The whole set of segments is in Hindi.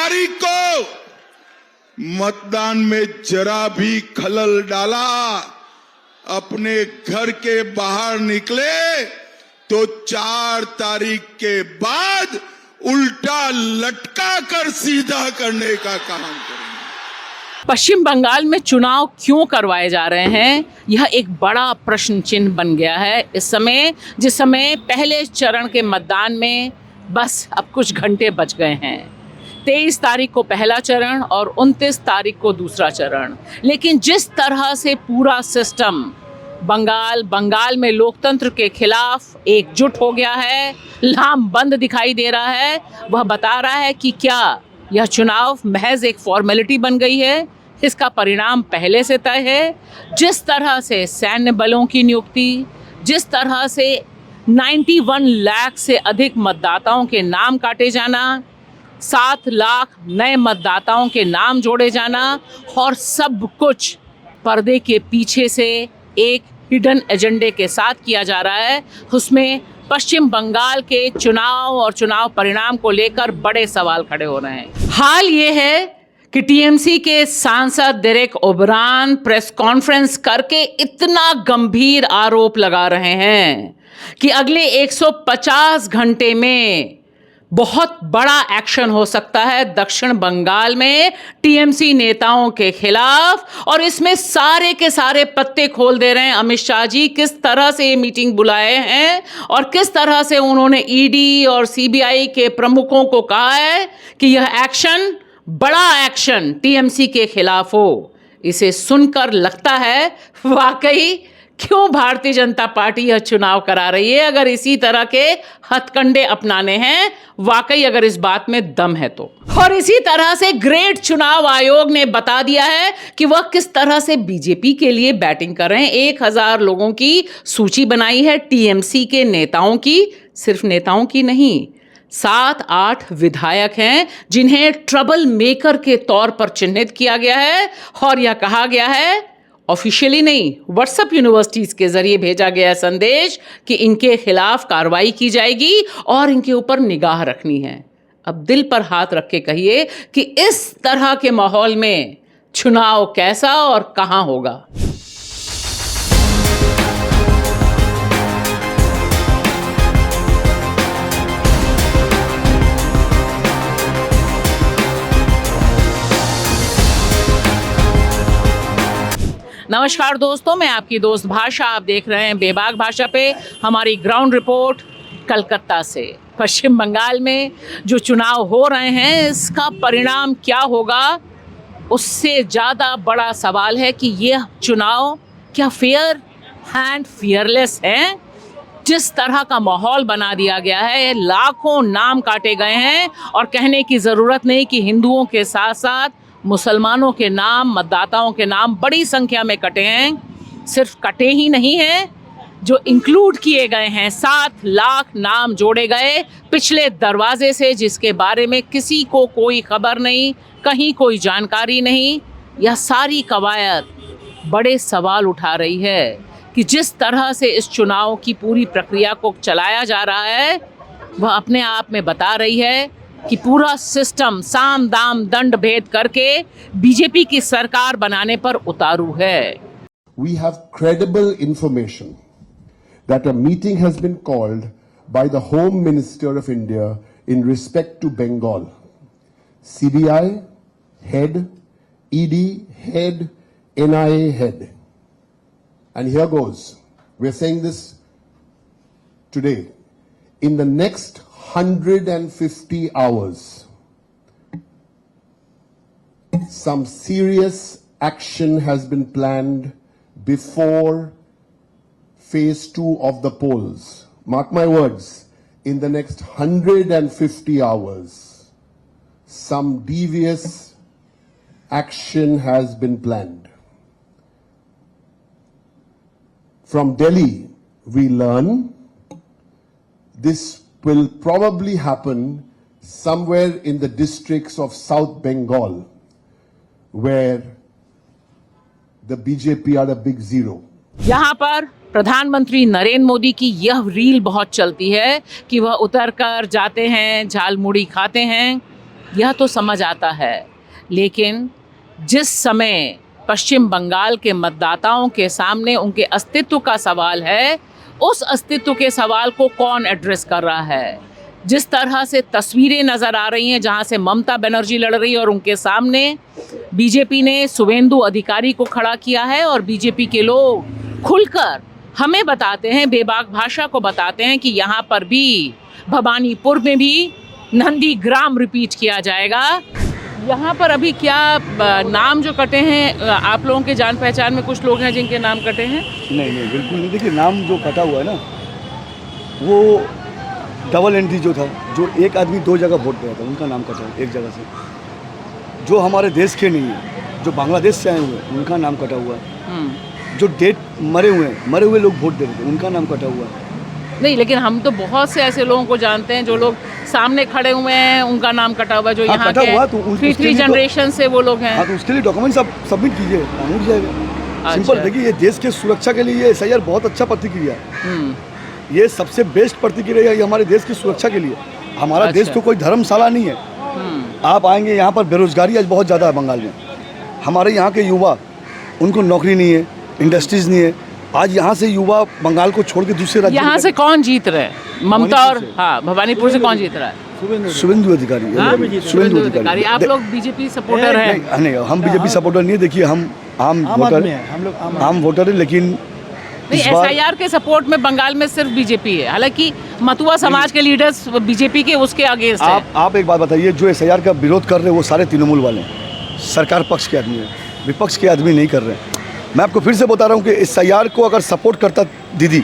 तारीख को मतदान में जरा भी खलल डाला, अपने घर के बाहर निकले तो 4 तारीख के बाद उल्टा लटका कर सीधा करने का काम करेंगे। पश्चिम बंगाल में चुनाव क्यों करवाए जा रहे हैं, यह एक बड़ा प्रश्न चिन्ह बन गया है इस समय, जिस समय पहले चरण के मतदान में बस अब कुछ घंटे बच गए हैं। 23 तारीख को पहला चरण और 29 तारीख को दूसरा चरण। लेकिन जिस तरह से पूरा सिस्टम बंगाल में लोकतंत्र के खिलाफ एकजुट हो गया है, लामबंद दिखाई दे रहा है, वह बता रहा है कि क्या यह चुनाव महज एक फॉर्मेलिटी बन गई है, इसका परिणाम पहले से तय है। जिस तरह से सैन्य बलों की नियुक्ति, जिस तरह से 91 लाख से अधिक मतदाताओं के नाम काटे जाना, 7 लाख नए मतदाताओं के नाम जोड़े जाना, और सब कुछ पर्दे के पीछे से एक हिडन एजेंडे के साथ किया जा रहा है, उसमें पश्चिम बंगाल के चुनाव और चुनाव परिणाम को लेकर बड़े सवाल खड़े हो रहे हैं। हाल ये है कि टीएमसी के सांसद डेरेक ओबरान प्रेस कॉन्फ्रेंस करके इतना गंभीर आरोप लगा रहे हैं कि अगले 150 घंटे में बहुत बड़ा एक्शन हो सकता है दक्षिण बंगाल में टीएमसी नेताओं के खिलाफ, और इसमें सारे के सारे पत्ते खोल दे रहे हैं अमित शाह जी किस तरह से ये मीटिंग बुलाए हैं और किस तरह से उन्होंने ईडी और सीबीआई के प्रमुखों को कहा है कि यह एक्शन बड़ा एक्शन टीएमसी के खिलाफ हो। इसे सुनकर लगता है वाकई क्यों भारतीय जनता पार्टी यह चुनाव करा रही है, अगर इसी तरह के हथकंडे अपनाने हैं, वाकई अगर इस बात में दम है तो। और इसी तरह से ग्रेट चुनाव आयोग ने बता दिया है कि वह किस तरह से बीजेपी के लिए बैटिंग कर रहे हैं। 1000 लोगों की सूची बनाई है टीएमसी के नेताओं की, सिर्फ नेताओं की नहीं, 7-8 विधायक हैं जिन्हें ट्रबल मेकर के तौर पर चिन्हित किया गया है, और यह कहा गया है ऑफिशियली नहीं, व्हाट्सएप यूनिवर्सिटीज के जरिए भेजा गया संदेश कि इनके खिलाफ कार्रवाई की जाएगी और इनके ऊपर निगाह रखनी है। अब दिल पर हाथ रख के कहिए कि इस तरह के माहौल में चुनाव कैसा और कहां होगा। नमस्कार दोस्तों, मैं आपकी दोस्त भाषा, आप देख रहे हैं बेबाक भाषा पे हमारी ग्राउंड रिपोर्ट कलकत्ता से। पश्चिम बंगाल में जो चुनाव हो रहे हैं, इसका परिणाम क्या होगा, उससे ज़्यादा बड़ा सवाल है कि यह चुनाव क्या फेयर एंड फियरलेस हैं। जिस तरह का माहौल बना दिया गया है, लाखों नाम काटे गए हैं, और कहने की ज़रूरत नहीं कि हिंदुओं के साथ साथ मुसलमानों के नाम, मतदाताओं के नाम बड़ी संख्या में कटे हैं। सिर्फ कटे ही नहीं हैं, जो इंक्लूड किए गए हैं, 7 लाख नाम जोड़े गए पिछले दरवाजे से, जिसके बारे में किसी को कोई खबर नहीं, कहीं कोई जानकारी नहीं। यह सारी कवायद बड़े सवाल उठा रही है कि जिस तरह से इस चुनाव की पूरी प्रक्रिया को चलाया जा रहा है, वह अपने आप में बता रही है कि पूरा सिस्टम साम दाम दंड भेद करके बीजेपी की सरकार बनाने पर उतारू है। We have credible information that a meeting has been called by the Home Minister of India in respect to Bengal. CBI head, ED head, NIA head. And here goes. We're saying this today. In the next 150 hours, some serious action has been planned before phase 2 of the polls. Mark my words, in the next 150 hours, some devious action has been planned. From Delhi, we learn this will probably happen somewhere in the districts of South Bengal, where the BJP are a big zero. यहाँ पर प्रधानमंत्री नरेंद्र मोदी की यह रील बहुत चलती है कि वह उतर कर जाते हैं, झालमुड़ी खाते हैं यह तो समझ आता है, लेकिन जिस समय पश्चिम बंगाल के मतदाताओं के सामने उनके अस्तित्व का सवाल है, उस अस्तित्व के सवाल को कौन एड्रेस कर रहा है? जिस तरह से तस्वीरें नज़र आ रही हैं जहां से ममता बनर्जी लड़ रही है और उनके सामने बीजेपी ने शुवेंदु अधिकारी को खड़ा किया है, और बीजेपी के लोग खुलकर हमें बताते हैं, बेबाक भाषा को बताते हैं कि यहाँ पर भी भवानीपुर में भी नंदीग्राम रिपीट किया जाएगा। यहाँ पर अभी क्या नाम जो कटे हैं, आप लोगों के जान पहचान में कुछ लोग हैं जिनके नाम कटे हैं? नहीं बिल्कुल नहीं। देखिए, नाम जो कटा हुआ है ना, वो डबल एंट्री जो था, जो एक आदमी 2 जगह वोट दिया था, उनका नाम कटा है एक जगह से। जो हमारे देश के नहीं है, जो बांग्लादेश से आए हुए हैं, उनका नाम कटा हुआ है। जो डेट मरे हुए लोग वोट दे रहे थे, उनका नाम कटा हुआ है। नहीं, लेकिन हम तो बहुत से ऐसे लोगों को जानते हैं जो लोग सामने खड़े हुए हैं, उनका नाम कटा हुआ है, जो यहाँ के 3 जनरेशन से वो लोग हैं। हाँ, तो उसके लिए डॉक्यूमेंट आप सबमिट कीजिए, काम उठ जाएगा। सिंपल। देखिए, ये देश के सुरक्षा के लिए SIR बहुत अच्छा प्रतिक्रिया है। ये सबसे बेस्ट प्रतिक्रिया है हमारे देश की सुरक्षा के लिए। हमारा देश तो कोई धर्मशाला नहीं है। आप आएंगे यहाँ पर, बेरोजगारी आज बहुत ज़्यादा है बंगाल में। हमारे यहाँ के युवा, उनको नौकरी नहीं है, इंडस्ट्रीज नहीं है। आज यहाँ से युवा बंगाल को छोड़ के दूसरे राज्य, यहाँ से कौन जीत रहे हैं? ममता और भवानीपुर से कौन जीत रहा है? शुवेंदु अधिकारी। शुवेंदु अधिकारी। आप लोग बीजेपी सपोर्टर हैं? नहीं, हम बीजेपी सपोर्टर नहीं है। देखिए, हम आम वोटर है, लेकिन SIR के सपोर्ट में बंगाल में सिर्फ बीजेपी है। हालांकि मतुआ समाज के लीडर्स बीजेपी के उसके अगेंस्ट हैं। आप एक बात बताइए, जो SIR का विरोध कर रहे हैं वो सारे तृणमूल वाले हैं, सरकार पक्ष के आदमी है, विपक्ष के आदमी नहीं कर रहे हैं। मैं आपको फिर से बता रहा हूँ कि SIR को अगर सपोर्ट करता दीदी,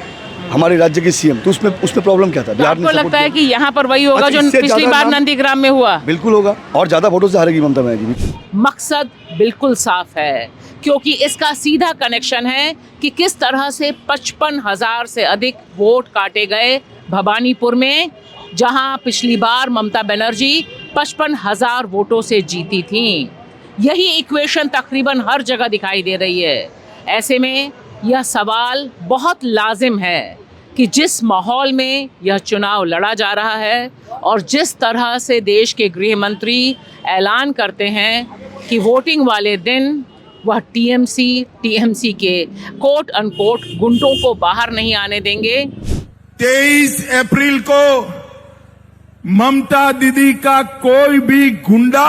हमारे राज्य के CM, तो उसमें प्रॉब्लम क्या था? बिहार में लगता है कि यहाँ पर वही होगा जो पिछली बार नंदीग्राम में हुआ? बिल्कुल होगा, और ज्यादा वोटों से हारेगी ममता बनर्जी। मकसद बिल्कुल साफ है, क्योंकि इसका सीधा कनेक्शन है कि किस तरह से 55,000 से अधिक वोट काटे गए भवानीपुर में, जहां पिछली बार ममता बनर्जी 55,000 वोटों से जीती थीं। यही इक्वेशन तकरीबन हर जगह दिखाई दे रही है। ऐसे में यह सवाल बहुत लाजिम है कि जिस माहौल में यह चुनाव लड़ा जा रहा है और जिस तरह से देश के गृह मंत्री ऐलान करते हैं कि वोटिंग वाले दिन वह टीएमसी के कोट अनकोट गुंडों को बाहर नहीं आने देंगे। 23 अप्रैल को ममता दीदी का कोई भी गुंडा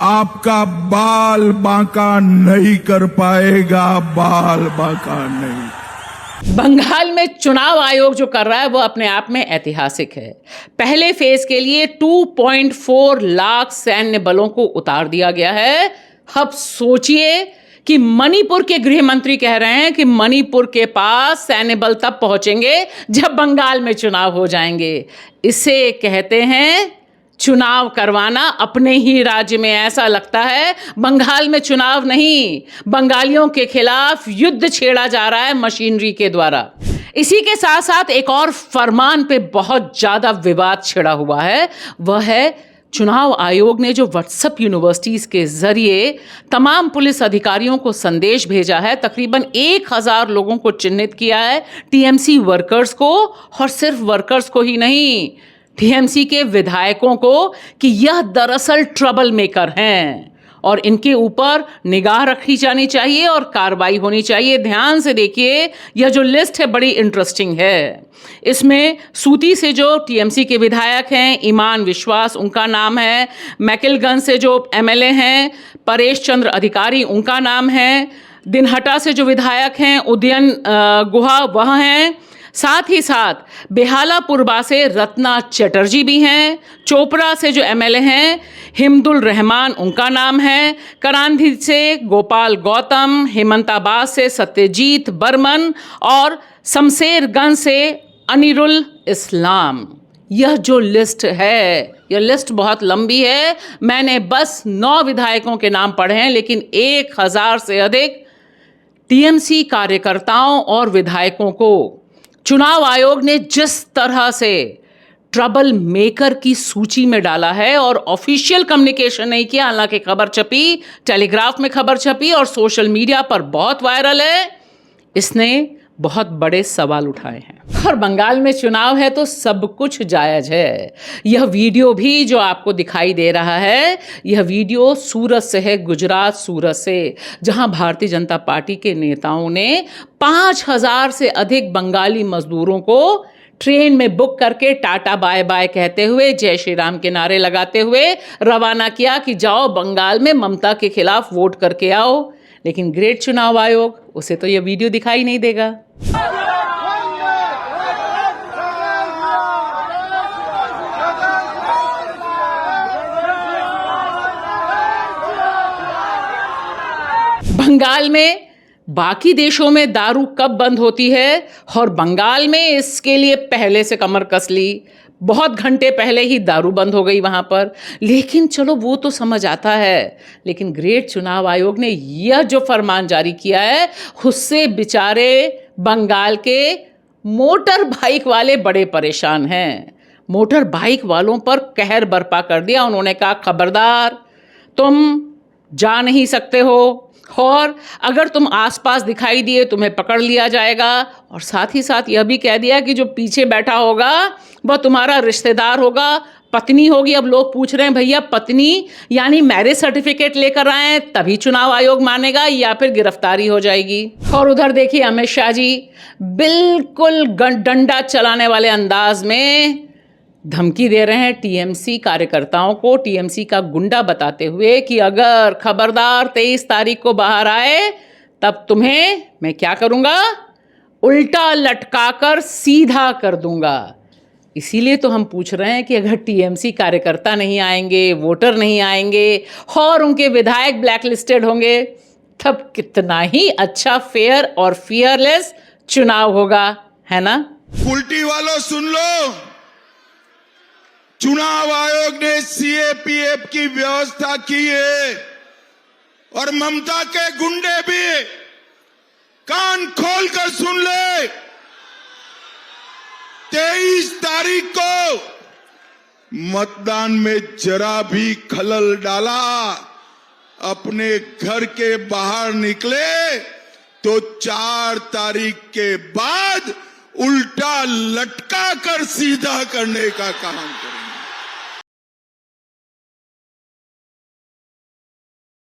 आपका बाल बांका नहीं कर पाएगा, बाल बांका नहीं। बंगाल में चुनाव आयोग जो कर रहा है वो अपने आप में ऐतिहासिक है। पहले फेज के लिए 2.4 लाख सैन्य बलों को उतार दिया गया है। अब सोचिए कि मणिपुर के गृह मंत्री कह रहे हैं कि मणिपुर के पास सैन्य बल तब पहुंचेंगे जब बंगाल में चुनाव हो जाएंगे। इसे कहते हैं चुनाव करवाना अपने ही राज्य में। ऐसा लगता है बंगाल में चुनाव नहीं, बंगालियों के खिलाफ युद्ध छेड़ा जा रहा है मशीनरी के द्वारा। इसी के साथ साथ एक और फरमान पे बहुत ज्यादा विवाद छिड़ा हुआ है, वह है चुनाव आयोग ने जो व्हाट्सएप यूनिवर्सिटीज़ के ज़रिए तमाम पुलिस अधिकारियों को संदेश भेजा है, तकरीबन 1000 लोगों को चिन्हित किया है, टीएमसी वर्कर्स को, और सिर्फ वर्कर्स को ही नहीं, टीएमसी के विधायकों को, कि यह दरअसल ट्रबल मेकर हैं और इनके ऊपर निगाह रखी जानी चाहिए और कार्रवाई होनी चाहिए। ध्यान से देखिए, यह जो लिस्ट है बड़ी इंटरेस्टिंग है। इसमें सूती से जो टीएमसी के विधायक हैं ईमान विश्वास, उनका नाम है। मैकिलगंज से जो एमएलए हैं परेश चंद्र अधिकारी, उनका नाम है। दिनहटा से जो विधायक हैं उदयन गुहा, वह हैं। साथ ही साथ बेहाला पुरबा से रत्ना चटर्जी भी हैं। चोपड़ा से जो एमएलए हैं हिमदुल रहमान, उनका नाम है। करांधी से गोपाल गौतम, हेमंताबाद से सत्यजीत बर्मन और शमशेरगंज से अनिरुल इस्लाम। यह जो लिस्ट है, यह लिस्ट बहुत लंबी है। मैंने बस 9 विधायकों के नाम पढ़े हैं, लेकिन 1000 से अधिक टीएमसी कार्यकर्ताओं और विधायकों को चुनाव आयोग ने जिस तरह से ट्रबल मेकर की सूची में डाला है और ऑफिशियल कम्युनिकेशन नहीं किया, हालांकि खबर छपी, टेलीग्राफ में खबर छपी और सोशल मीडिया पर बहुत वायरल है, इसने बहुत बड़े सवाल उठाए हैं। और बंगाल में चुनाव है तो सब कुछ जायज है। यह वीडियो भी जो आपको दिखाई दे रहा है, यह वीडियो सूरत से है, गुजरात सूरत से, जहां भारतीय जनता पार्टी के नेताओं ने 5,000 से अधिक बंगाली मजदूरों को ट्रेन में बुक करके टाटा बाय बाय कहते हुए, जय श्री राम के नारे लगाते हुए रवाना किया कि जाओ बंगाल में ममता के खिलाफ वोट करके आओ। लेकिन ग्रेट चुनाव आयोग, उसे तो यह वीडियो दिखाई नहीं देगा। बंगाल में, बाकी देशों में दारू कब बंद होती है और बंगाल में इसके लिए पहले से कमर कस ली। बहुत घंटे पहले ही दारू बंद हो गई वहाँ पर। लेकिन चलो वो तो समझ आता है, लेकिन ग्रेट चुनाव आयोग ने यह जो फरमान जारी किया है, उससे बेचारे बंगाल के मोटर बाइक वाले बड़े परेशान हैं। मोटर बाइक वालों पर कहर बरपा कर दिया। उन्होंने कहा खबरदार, तुम जा नहीं सकते हो, और अगर तुम आसपास दिखाई दिए तुम्हें पकड़ लिया जाएगा। और साथ ही साथ यह भी कह दिया कि जो पीछे बैठा होगा वह तुम्हारा रिश्तेदार होगा, पत्नी होगी। अब लोग पूछ रहे हैं भैया पत्नी यानी मैरिज सर्टिफिकेट लेकर आए तभी चुनाव आयोग मानेगा या फिर गिरफ्तारी हो जाएगी। और उधर देखिए अमित शाह जी बिल्कुल डंडा चलाने वाले अंदाज में धमकी दे रहे हैं टीएमसी कार्यकर्ताओं को, टीएमसी का गुंडा बताते हुए कि अगर खबरदार 23 तारीख को बाहर आए तब तुम्हें मैं क्या करूंगा, उल्टा लटकाकर सीधा कर दूंगा। इसीलिए तो हम पूछ रहे हैं कि अगर टीएमसी कार्यकर्ता नहीं आएंगे, वोटर नहीं आएंगे और उनके विधायक ब्लैकलिस्टेड होंगे, तब कितना ही अच्छा फेयर और फियरलेस चुनाव होगा, है ना। उल्टी वालों सुन लो, चुनाव आयोग ने सीएपीएफ की व्यवस्था की है और ममता के गुंडे भी कान खोलकर सुन ले। 23 तारीख को मतदान में जरा भी खलल डाला, अपने घर के बाहर निकले तो 4 तारीख के बाद उल्टा लटका कर सीधा करने का काम करें।